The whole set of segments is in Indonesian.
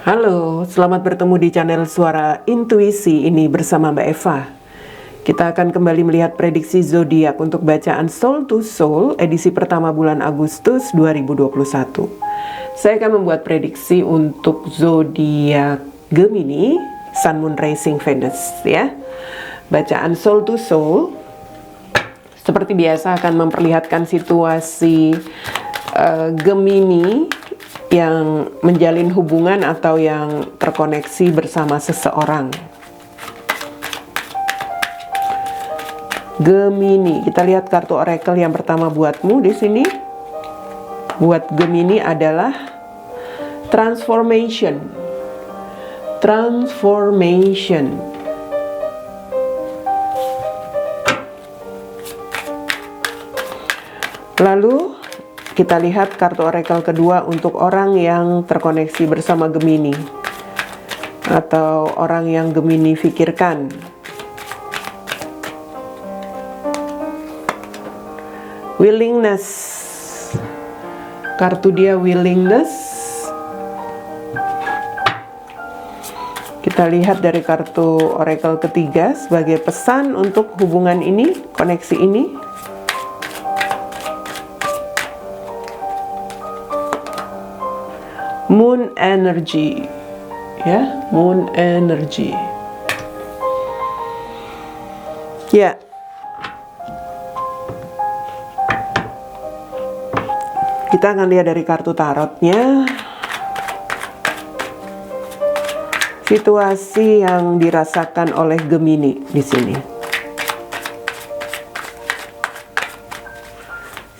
Halo, selamat bertemu di channel Suara Intuisi ini bersama Mbak Eva. Kita akan kembali melihat prediksi zodiak untuk bacaan Soul to Soul edisi pertama bulan Agustus 2021. Saya akan membuat prediksi untuk zodiak Gemini, Sun Moon Rising Venus ya. Bacaan Soul to Soul seperti biasa akan memperlihatkan situasi Gemini yang menjalin hubungan atau yang terkoneksi bersama seseorang. Gemini, kita lihat kartu oracle yang pertama buatmu di sini. Buat Gemini adalah transformation. Transformation. Lalu kita lihat kartu oracle kedua untuk orang yang terkoneksi bersama Gemini atau orang yang Gemini pikirkan. Willingness. Kartu dia willingness. Kita lihat dari kartu oracle ketiga sebagai pesan untuk hubungan ini, koneksi ini. Moon energy, ya, moon energy. Ya, kita akan lihat dari kartu tarotnya situasi yang dirasakan oleh Gemini di sini.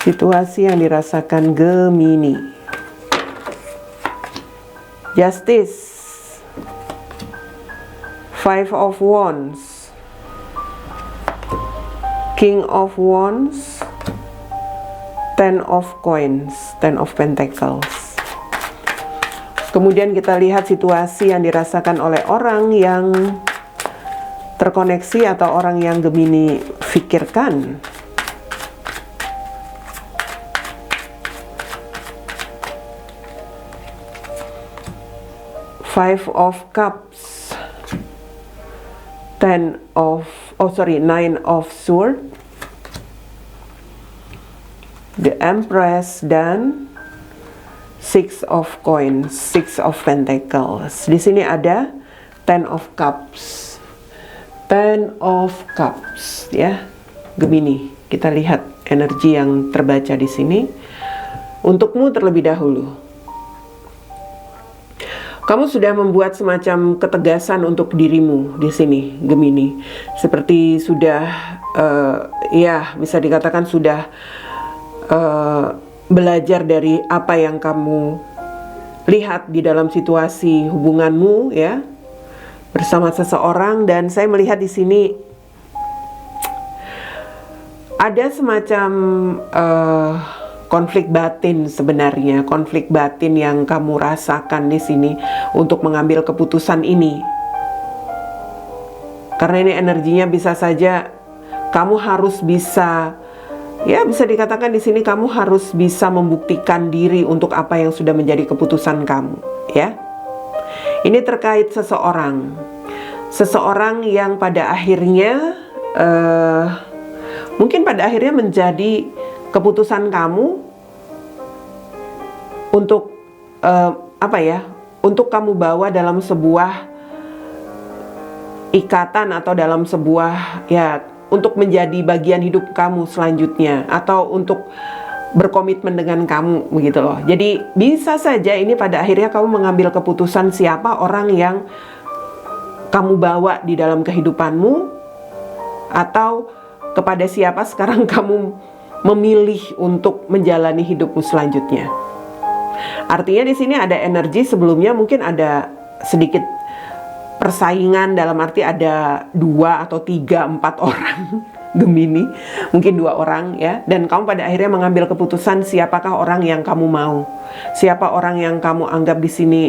Situasi yang dirasakan Gemini. Justice, Five of Wands, King of Wands, Ten of Coins, Ten of Pentacles. Kemudian kita lihat situasi yang dirasakan oleh orang yang terkoneksi atau orang yang Gemini pikirkan. Five of Cups, Nine of Swords, the Empress, dan Six of Coins, Six of Pentacles. Di sini ada Ten of Cups, Ten of Cups, ya, Gemini. Kita lihat energi yang terbaca di sini. Untukmu terlebih dahulu. Kamu sudah membuat semacam ketegasan untuk dirimu di sini, Gemini. Seperti sudah, ya bisa dikatakan sudah belajar dari apa yang kamu lihat di dalam situasi hubunganmu, ya, bersama seseorang. Dan saya melihat di sini ada semacam konflik batin sebenarnya, konflik batin yang kamu rasakan di sini untuk mengambil keputusan ini. Karena ini energinya bisa saja kamu harus bisa, ya bisa dikatakan di sini kamu harus bisa membuktikan diri untuk apa yang sudah menjadi keputusan kamu, ya. Ini terkait seseorang. Seseorang yang pada akhirnya mungkin pada akhirnya menjadi keputusan kamu untuk untuk kamu bawa dalam sebuah ikatan atau dalam sebuah, ya, untuk menjadi bagian hidup kamu selanjutnya atau untuk berkomitmen dengan kamu, begitu loh. Jadi bisa saja ini pada akhirnya kamu mengambil keputusan siapa orang yang kamu bawa di dalam kehidupanmu, atau kepada siapa sekarang kamu memilih untuk menjalani hidupmu selanjutnya. Artinya di sini ada energi sebelumnya, mungkin ada sedikit persaingan, dalam arti ada 2 atau 3, 4 orang Gemini, mungkin 2 orang, ya. Dan kamu pada akhirnya mengambil keputusan siapakah orang yang kamu mau, siapa orang yang kamu anggap di sini,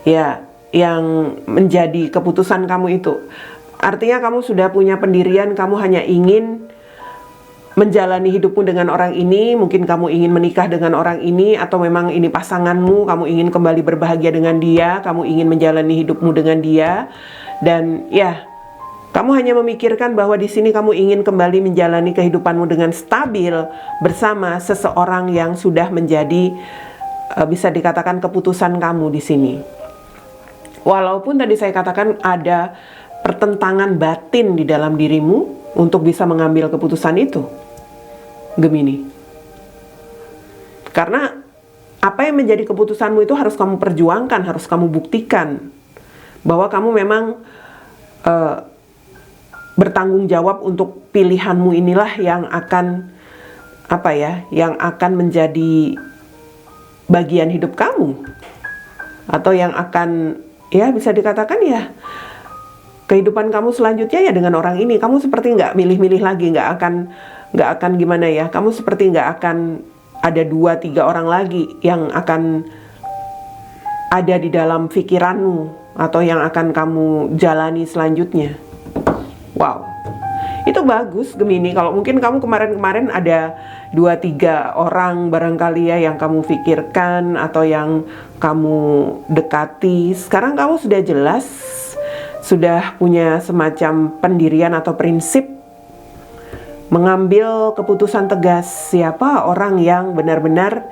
ya, yang menjadi keputusan kamu itu. Artinya kamu sudah punya pendirian, kamu hanya ingin menjalani hidupmu dengan orang ini, mungkin kamu ingin menikah dengan orang ini, atau memang ini pasanganmu, kamu ingin kembali berbahagia dengan dia, kamu ingin menjalani hidupmu dengan dia, dan ya, kamu hanya memikirkan bahwa di sini kamu ingin kembali menjalani kehidupanmu dengan stabil bersama seseorang yang sudah menjadi bisa dikatakan keputusan kamu di sini. Walaupun tadi saya katakan ada pertentangan batin di dalam dirimu untuk bisa mengambil keputusan itu, Gemini. Karena apa yang menjadi keputusanmu itu harus kamu perjuangkan, harus kamu buktikan bahwa kamu memang bertanggung jawab untuk pilihanmu inilah yang akan yang akan menjadi bagian hidup kamu, atau yang akan bisa dikatakan kehidupan kamu selanjutnya dengan orang ini. Kamu seperti nggak milih-milih lagi, nggak akan gimana ya, kamu seperti nggak akan ada 2-3 orang lagi yang akan ada di dalam pikiranmu atau yang akan kamu jalani selanjutnya. Wow, itu bagus Gemini. Kalau mungkin kamu kemarin ada 2-3 orang barangkali yang kamu pikirkan atau yang kamu dekati, sekarang kamu sudah jelas, sudah punya semacam pendirian atau prinsip, mengambil keputusan tegas siapa orang yang benar-benar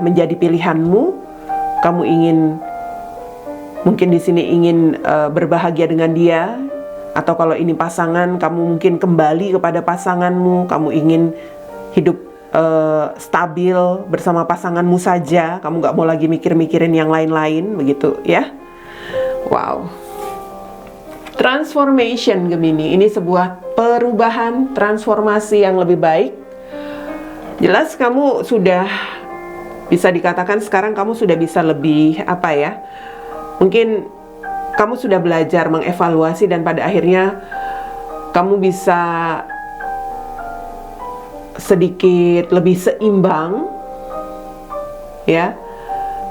menjadi pilihanmu. Kamu ingin, mungkin di sini ingin berbahagia dengan dia, atau kalau ini pasangan, kamu mungkin kembali kepada pasanganmu. Kamu ingin hidup stabil bersama pasanganmu saja. Kamu nggak mau lagi mikir-mikirin yang lain-lain, begitu ya. Wow. Transformation Gemini, ini sebuah perubahan, transformasi yang lebih baik. Jelas kamu sudah bisa dikatakan sekarang kamu sudah bisa lebih mungkin kamu sudah belajar mengevaluasi, dan pada akhirnya kamu bisa sedikit lebih seimbang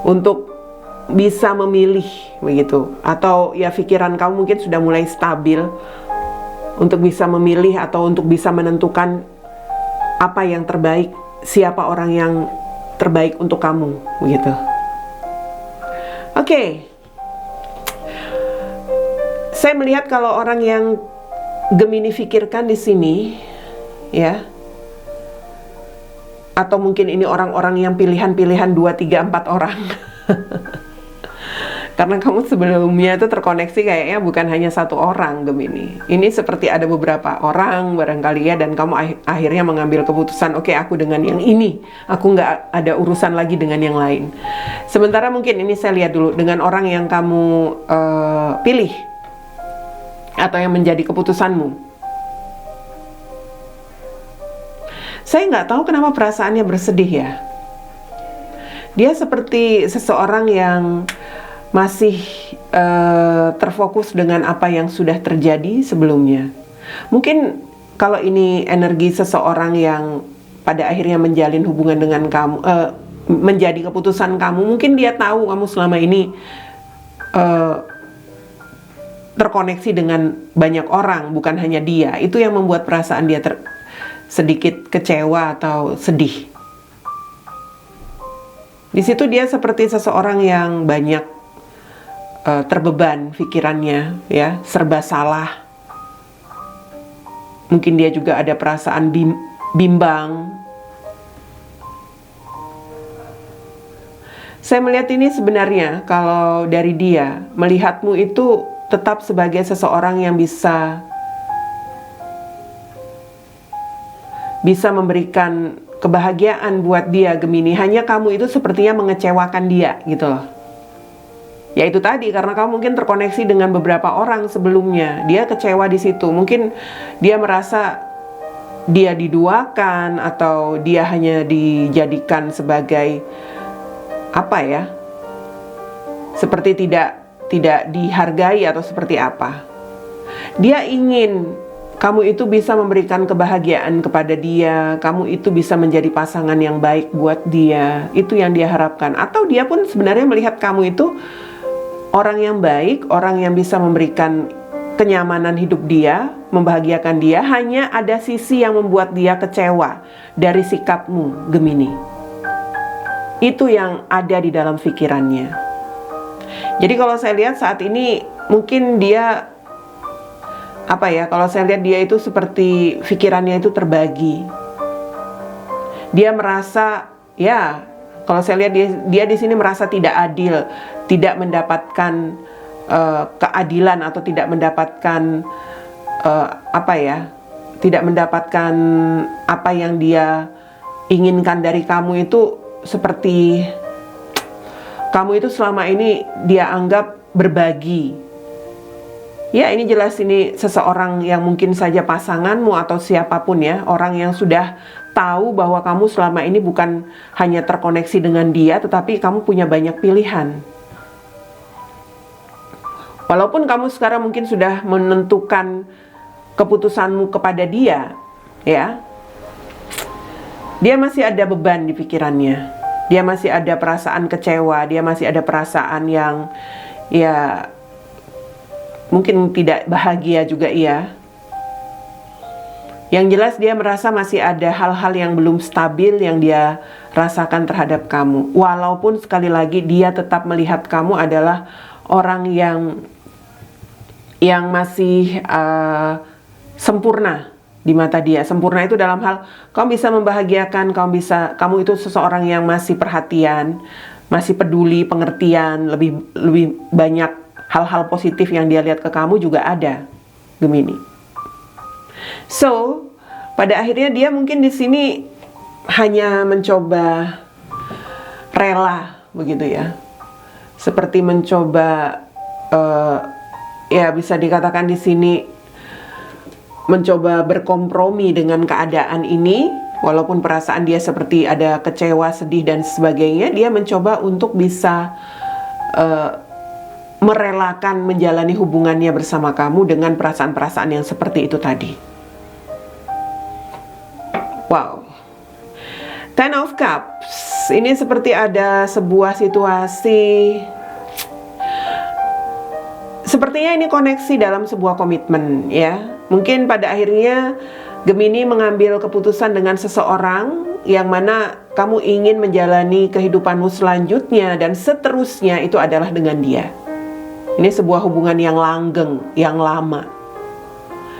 untuk bisa memilih begitu, atau pikiran kamu mungkin sudah mulai stabil untuk bisa memilih atau untuk bisa menentukan apa yang terbaik, siapa orang yang terbaik untuk kamu begitu. Oke. Saya melihat kalau orang yang Gemini pikirkan di sini atau mungkin ini orang-orang yang pilihan-pilihan 2, 3, 4 orang. Karena kamu sebelumnya itu terkoneksi kayaknya bukan hanya 1 orang Gemini. Ini seperti ada beberapa orang barangkali dan kamu akhirnya mengambil keputusan, oke, aku dengan yang ini, aku nggak ada urusan lagi dengan yang lain. Sementara mungkin ini saya lihat dulu dengan orang yang kamu pilih atau yang menjadi keputusanmu. Saya nggak tahu kenapa perasaannya bersedih ya. Dia seperti seseorang yang masih terfokus dengan apa yang sudah terjadi sebelumnya. Mungkin kalau ini energi seseorang yang pada akhirnya menjalin hubungan dengan kamu, menjadi keputusan kamu, mungkin dia tahu kamu selama ini terkoneksi dengan banyak orang, bukan hanya dia. Itu yang membuat perasaan dia sedikit kecewa atau sedih. Di situ dia seperti seseorang yang banyak terbeban pikirannya, serba salah. Mungkin dia juga ada perasaan bimbang. Saya melihat ini sebenarnya kalau dari dia melihatmu itu tetap sebagai seseorang yang bisa memberikan kebahagiaan buat dia Gemini. Hanya kamu itu sepertinya mengecewakan dia gitu loh. Ya itu tadi, karena kamu mungkin terkoneksi dengan beberapa orang sebelumnya. Dia kecewa di situ. Mungkin dia merasa dia diduakan atau dia hanya dijadikan sebagai seperti tidak dihargai atau seperti apa. Dia ingin kamu itu bisa memberikan kebahagiaan kepada dia, kamu itu bisa menjadi pasangan yang baik buat dia. Itu yang dia harapkan. Atau dia pun sebenarnya melihat kamu itu orang yang baik, orang yang bisa memberikan kenyamanan hidup dia, membahagiakan dia, hanya ada sisi yang membuat dia kecewa dari sikapmu, Gemini. Itu yang ada di dalam pikirannya. Jadi kalau saya lihat saat ini mungkin dia kalau saya lihat dia itu seperti pikirannya itu terbagi. Dia merasa, kalau saya lihat dia di sini merasa tidak adil, tidak mendapatkan keadilan atau tidak mendapatkan tidak mendapatkan apa yang dia inginkan dari kamu. Itu seperti kamu itu selama ini dia anggap berbagi. Ya, ini jelas ini seseorang yang mungkin saja pasanganmu atau siapapun ya, orang yang sudah tahu bahwa kamu selama ini bukan hanya terkoneksi dengan dia, tetapi kamu punya banyak pilihan. Walaupun kamu sekarang mungkin sudah menentukan keputusanmu kepada dia, ya, dia masih ada beban di pikirannya. Dia masih ada perasaan kecewa, dia masih ada perasaan yang mungkin tidak bahagia juga ya. Yang jelas dia merasa masih ada hal-hal yang belum stabil yang dia rasakan terhadap kamu. Walaupun sekali lagi dia tetap melihat kamu adalah orang yang masih sempurna di mata dia. Sempurna itu dalam hal kamu bisa membahagiakan, kamu itu seseorang yang masih perhatian, masih peduli, pengertian, lebih banyak hal-hal positif yang dia lihat ke kamu juga ada, Gemini. So, pada akhirnya dia mungkin di sini hanya mencoba rela begitu ya. Seperti mencoba bisa dikatakan di sini mencoba berkompromi dengan keadaan ini, walaupun perasaan dia seperti ada kecewa, sedih dan sebagainya, dia mencoba untuk bisa merelakan menjalani hubungannya bersama kamu dengan perasaan-perasaan yang seperti itu tadi. Wow. Ten of Cups. Ini seperti ada sebuah situasi. Sepertinya ini koneksi dalam sebuah komitmen ya. Mungkin pada akhirnya Gemini mengambil keputusan dengan seseorang yang mana kamu ingin menjalani kehidupanmu selanjutnya dan seterusnya itu adalah dengan dia. Ini sebuah hubungan yang langgeng, yang lama.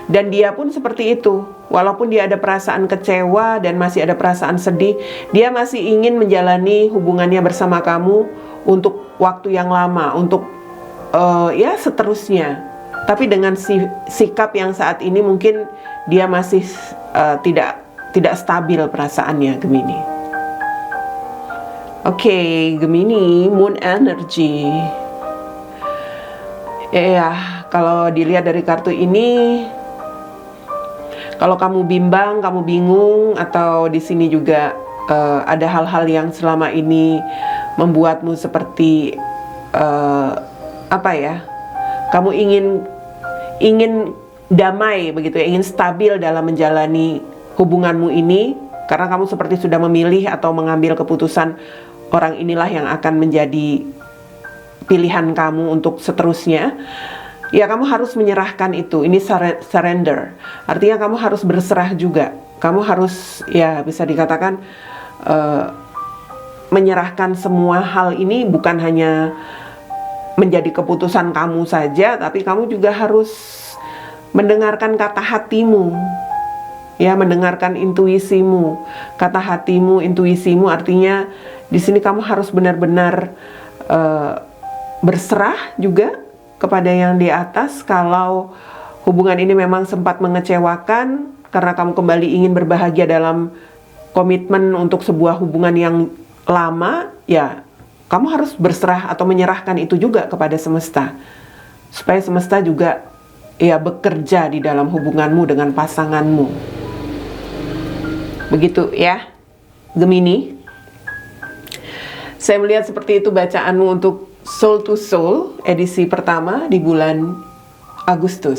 Dan dia pun seperti itu. Walaupun dia ada perasaan kecewa dan masih ada perasaan sedih, dia masih ingin menjalani hubungannya bersama kamu untuk waktu yang lama, untuk seterusnya. Tapi dengan sikap yang saat ini mungkin dia masih tidak stabil perasaannya, Gemini. Oke, Gemini, Moon Energy. Kalau dilihat dari kartu ini, kalau kamu bimbang, kamu bingung, atau di sini juga ada hal-hal yang selama ini membuatmu seperti kamu ingin damai begitu ya, ingin stabil dalam menjalani hubunganmu ini, karena kamu seperti sudah memilih atau mengambil keputusan orang inilah yang akan menjadi pilihan kamu untuk seterusnya. Ya, kamu harus menyerahkan itu. Ini surrender. Artinya kamu harus berserah juga. Kamu harus, bisa dikatakan menyerahkan semua hal ini, bukan hanya menjadi keputusan kamu saja, tapi kamu juga harus mendengarkan kata hatimu. Ya, mendengarkan intuisimu. Kata hatimu, intuisimu, artinya di sini kamu harus benar-benar berserah juga kepada yang di atas. Kalau hubungan ini memang sempat mengecewakan karena kamu kembali ingin berbahagia dalam komitmen untuk sebuah hubungan yang lama, ya kamu harus berserah atau menyerahkan itu juga kepada semesta, supaya semesta juga bekerja di dalam hubunganmu dengan pasanganmu. Begitu ya, Gemini. Saya melihat seperti itu bacaanmu untuk Soul to Soul edisi pertama di bulan Agustus.